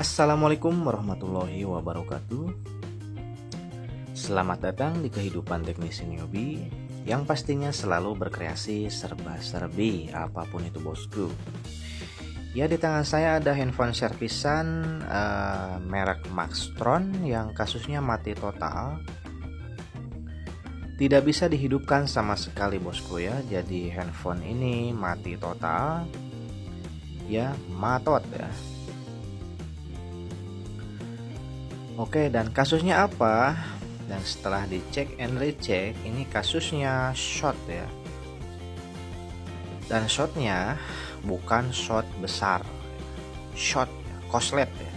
Assalamualaikum warahmatullahi wabarakatuh. Selamat datang di kehidupan teknisi newbie yang pastinya selalu berkreasi serba-serbi apapun itu bosku. Ya, di tangan saya ada handphone servisan merek Maxtron yang kasusnya mati total. Tidak bisa dihidupkan sama sekali bosku ya. Jadi handphone ini mati total. Ya, matot ya. Oke, dan kasusnya apa? Dan setelah dicek and recheck, ini kasusnya short ya. Dan shortnya bukan short besar, short korslet ya.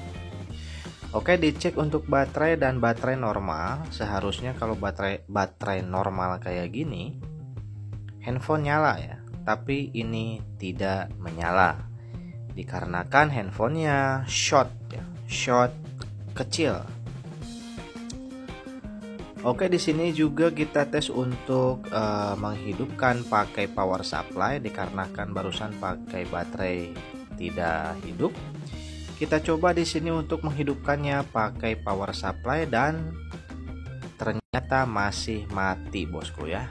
Oke, dicek untuk baterai dan baterai normal. Seharusnya kalau baterai normal kayak gini, handphone nyala ya. Tapi ini tidak menyala, dikarenakan handphonenya short ya, short kecil. Oke, di sini juga kita tes untuk menghidupkan pakai power supply, dikarenakan barusan pakai baterai tidak hidup. Kita coba di sini untuk menghidupkannya pakai power supply dan ternyata masih mati bosku ya.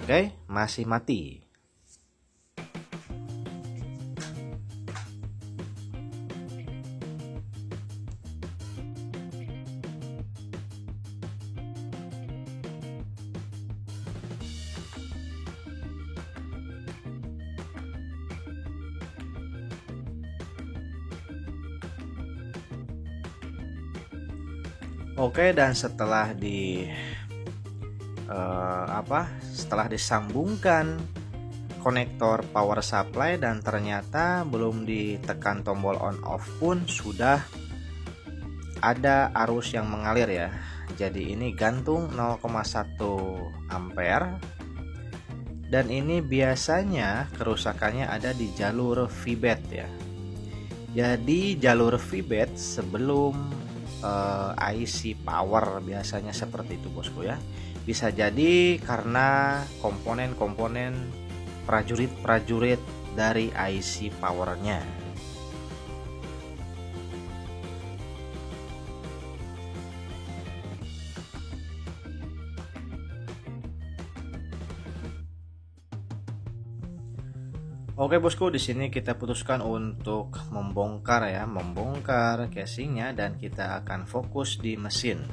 Oke, masih mati. Oke, dan setelah setelah disambungkan konektor power supply dan ternyata belum ditekan tombol on off pun sudah ada arus yang mengalir ya. Jadi ini gantung 0,1 ampere. Dan ini biasanya kerusakannya ada di jalur VBAT ya. Jadi jalur VBAT sebelum IC power biasanya seperti itu bosku ya. Bisa jadi karena komponen-komponen prajurit dari IC powernya. Oke bosku, di sini kita putuskan untuk membongkar casingnya dan kita akan fokus di mesin.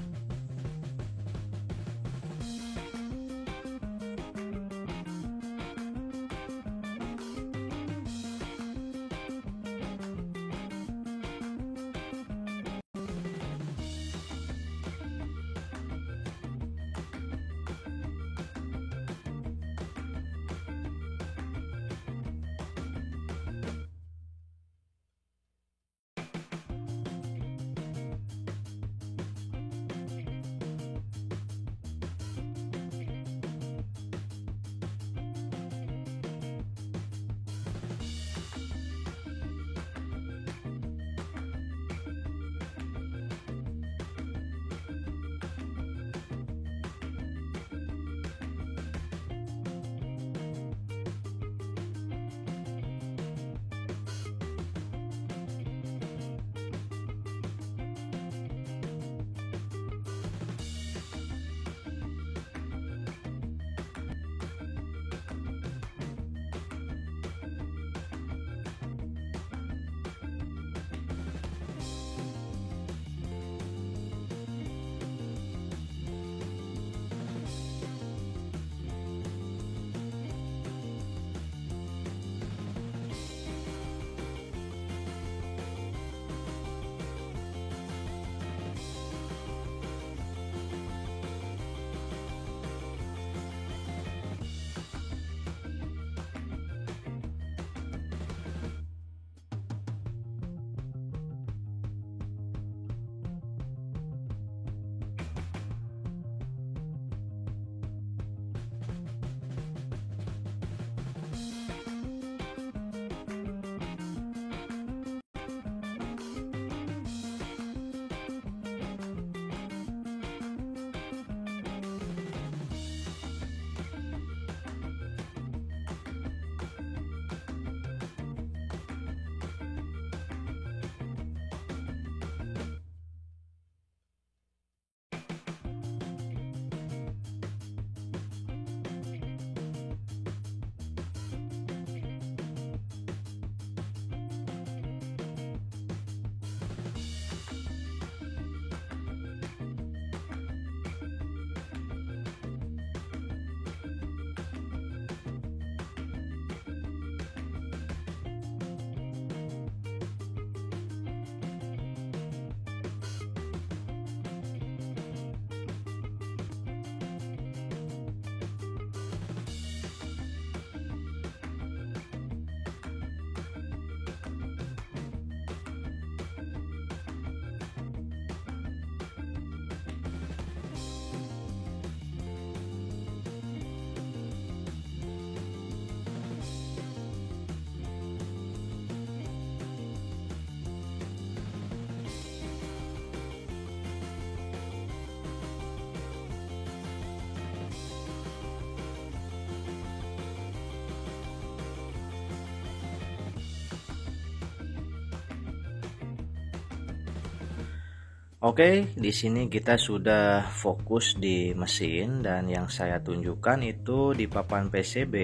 Oke, di sini kita sudah fokus di mesin dan yang saya tunjukkan itu di papan PCB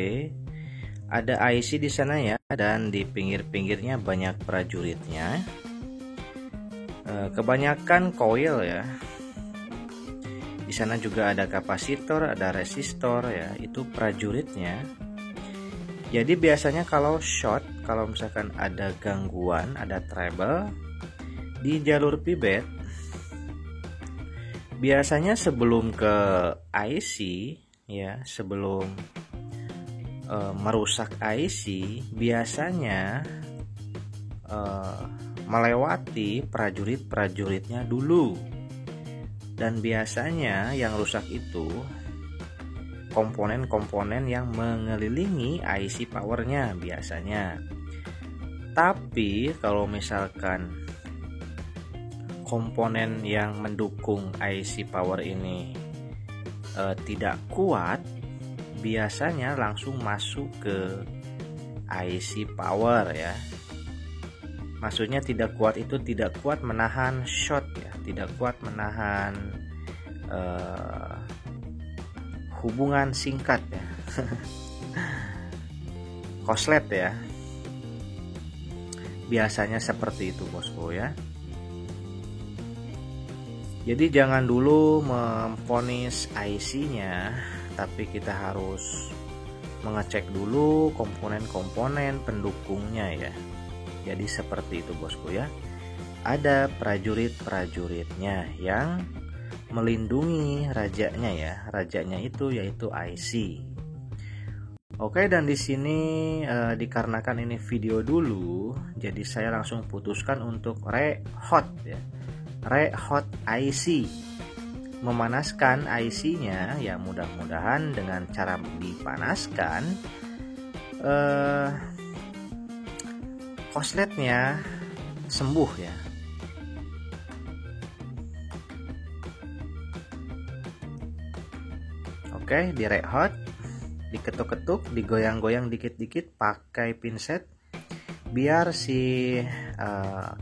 ada IC di sana ya, dan di pinggir-pinggirnya banyak prajuritnya. Kebanyakan coil ya. Di sana juga ada kapasitor, ada resistor ya, itu prajuritnya. Jadi biasanya kalau short, kalau misalkan ada gangguan, ada trouble di jalur pivot, biasanya sebelum ke IC ya, sebelum merusak IC, biasanya melewati prajurit-prajuritnya dulu. Dan biasanya yang rusak itu komponen-komponen yang mengelilingi IC powernya biasanya. Tapi kalau misalkan komponen yang mendukung IC power ini tidak kuat, biasanya langsung masuk ke IC power ya. Maksudnya tidak kuat itu tidak kuat menahan short ya, tidak kuat menahan hubungan singkat ya. Korslet ya. Biasanya seperti itu bosku ya. Jadi jangan dulu memvonis IC-nya, tapi kita harus mengecek dulu komponen-komponen pendukungnya ya. Jadi seperti itu bosku ya. Ada prajurit-prajuritnya yang melindungi rajanya ya. Rajanya itu yaitu IC. Oke, dan di sini dikarenakan ini video dulu, jadi saya langsung putuskan untuk re-hot ya. Re-hot IC. Memanaskan IC-nya ya, mudah-mudahan dengan cara dipanaskan korsletnya sembuh ya. Oke, di red hot, diketuk-ketuk, digoyang-goyang dikit-dikit pakai pinset biar si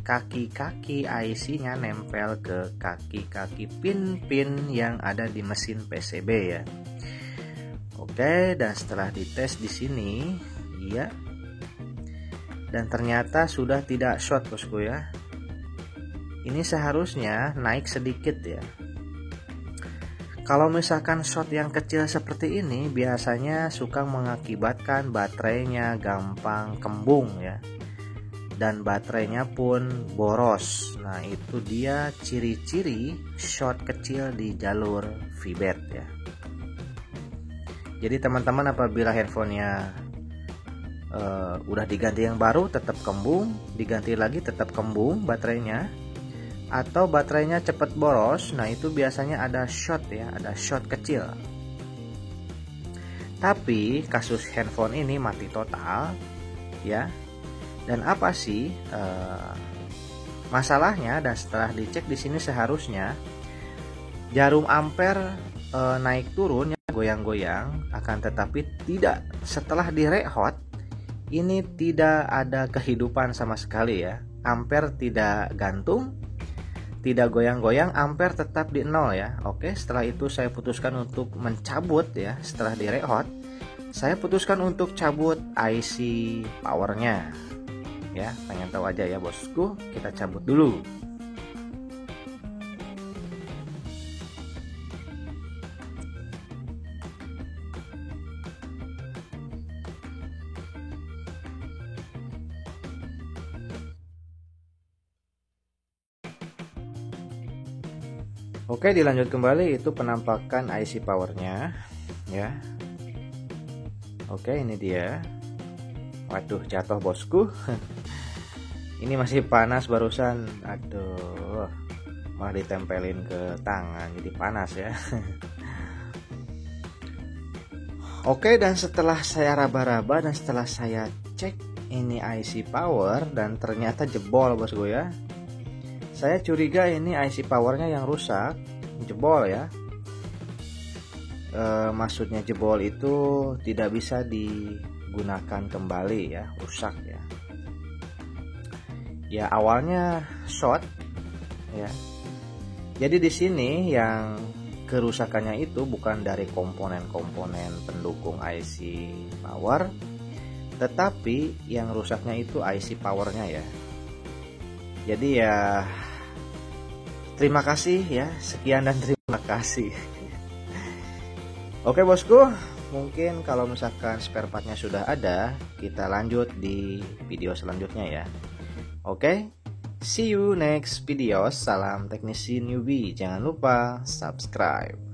kaki-kaki IC-nya nempel ke kaki-kaki pin-pin yang ada di mesin PCB ya. Oke, dan setelah dites di sini, ya. Dan ternyata sudah tidak short bosku ya. Ini seharusnya naik sedikit ya. Kalau misalkan short yang kecil seperti ini biasanya suka mengakibatkan baterainya gampang kembung ya. Dan baterainya pun boros. Nah, itu dia ciri-ciri short kecil di jalur VBAT ya. Jadi teman-teman apabila handphonenya udah diganti yang baru tetap kembung, diganti lagi tetap kembung baterainya, atau baterainya cepat boros, nah itu biasanya ada short ya, ada short kecil. Tapi kasus handphone ini mati total ya. Dan apa sih masalahnya? Dan setelah dicek di sini seharusnya jarum ampere naik turun ya, goyang-goyang, akan tetapi tidak. Setelah di red hot ini tidak ada kehidupan sama sekali ya. Ampere tidak gantung, tidak goyang-goyang, ampere tetap di 0 ya. Oke, setelah itu saya putuskan untuk mencabut ya. Setelah di red hot, saya putuskan untuk cabut IC powernya. Ya, pengen tahu aja ya bosku, kita cabut dulu. Oke, dilanjut kembali, itu penampakan IC powernya ya. Oke, ini dia. Waduh, jatuh bosku. Ini masih panas barusan. Aduh, malah ditempelin ke tangan jadi panas ya. Oke, dan setelah saya raba-raba dan setelah saya cek ini IC power dan ternyata jebol bosku ya. Saya curiga ini IC powernya yang rusak, jebol ya. Maksudnya jebol itu tidak bisa digunakan kembali ya, rusak ya. Ya awalnya short ya. Jadi di sini yang kerusakannya itu bukan dari komponen-komponen pendukung IC power, tetapi yang rusaknya itu IC powernya ya. Jadi ya terima kasih ya, sekian dan terima kasih. Oke bosku, mungkin kalau misalkan spare partnya sudah ada, kita lanjut di video selanjutnya ya. Oke, see you next video. Salam teknisi newbie. Jangan lupa subscribe.